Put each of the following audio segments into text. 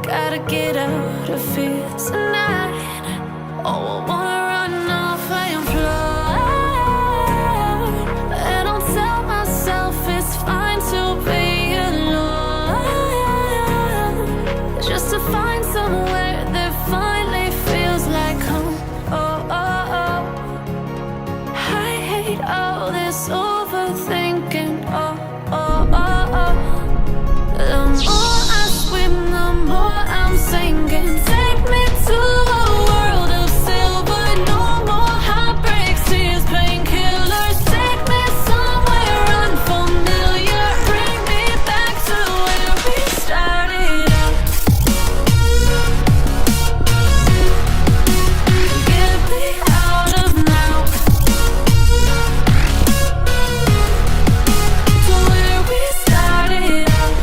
Gotta get out of here tonight. Oh, I wanna run off and fly. And I'll tell myself it's fine to be alone, just to find somewhere that finally feels like home. Oh, oh, oh. I hate all this overthinking. Oh, oh, oh, oh. The more I swim, the more I'm sinking. Take me to a world of silver. No more heartbreaks, tears, painkillers. Take me somewhere unfamiliar. Bring me back to where we started out. Get me out of now, to where we started out.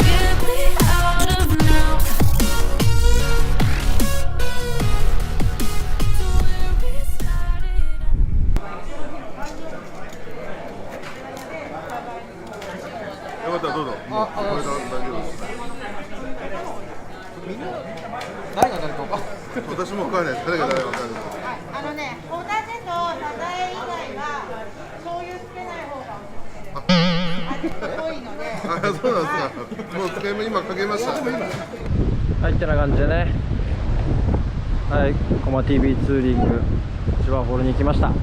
Get me out of now, to where we started out. よかったらどうぞ。もうこれで大丈夫です。誰が誰か分かんない。私も分からないです。誰が誰か分からないです。あのね、ホタテとサザエ以外は醤油つけない方が味濃いので。あ、そうなんですか。もう今かけました。はいってな感じでね、はい、コマ TV ツーリング千葉フォルに来ました。こ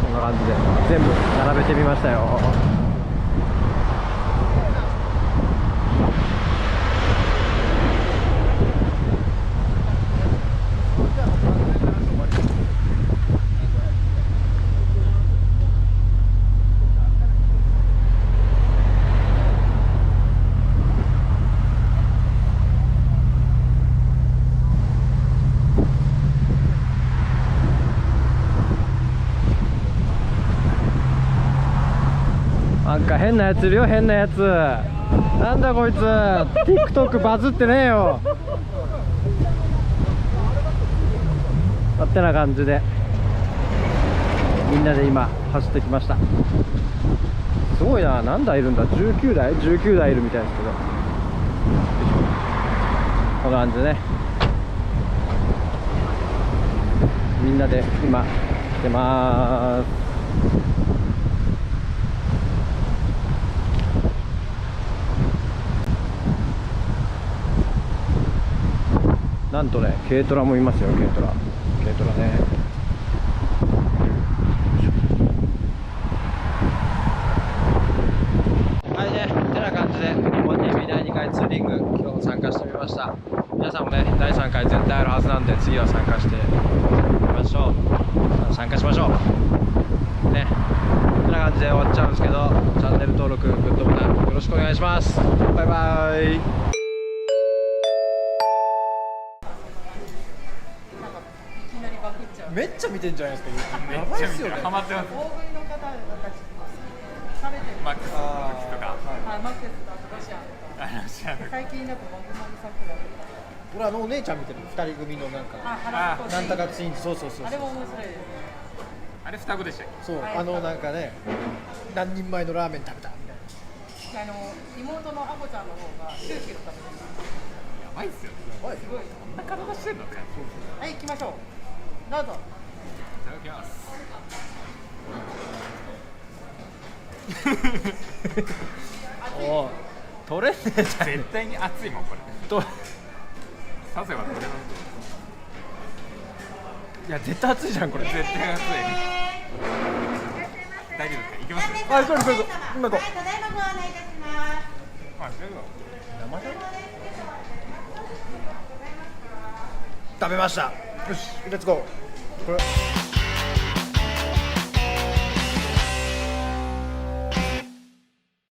んな感じで全部並べてみましたよ。なんか変なやついるよ、変なやつ。なんだこいつ TikTok バズってねえよ。ってな感じでみんなで今走ってきました。すごいな、何台いるんだ、19台いるみたいですけど、こんな感じでねみんなで今来てまーす。なんとね、軽トラもいますよ、軽トラね。はいね、てな感じで、コマ TV 第2回ツーリング、今日も参加してみました。皆さんもね、第3回絶対あるはずなんで、次は参加してみましょう。参加しましょう。ね、てな感じで終わっちゃうんですけど、チャンネル登録、グッドボタンよろしくお願いします。バイバーイ。めっちゃ見てんじゃないですか。やばいっすよね。ハマってます。大食いの方々食べてる。マックスとか、マックスとかロシアとか。最近だとマグマグサクラとか。俺お姉ちゃん見てる。二人組のなんかなんとかツインズ、そう。あれも面白いです。あれ双子でしたっけ？そう、なんかね、何人前のラーメン食べたみたいな。妹のアコちゃんの方が9キロ食べてる。やばいっすよね。すごい。すごい。こんな体してんのって感じ。はい、行きましょう。どうぞ。いただきます。お取れねえじゃん。絶対に熱いもんこれ。とさせば取れます。いや絶対熱いじゃんこれ。絶対熱い。大丈夫ですか？行きます？あ、行こう。今行こう。はい、ただいまご案内いたします。あ、大丈夫。生だ。食べました。よし、レッツゴー。これ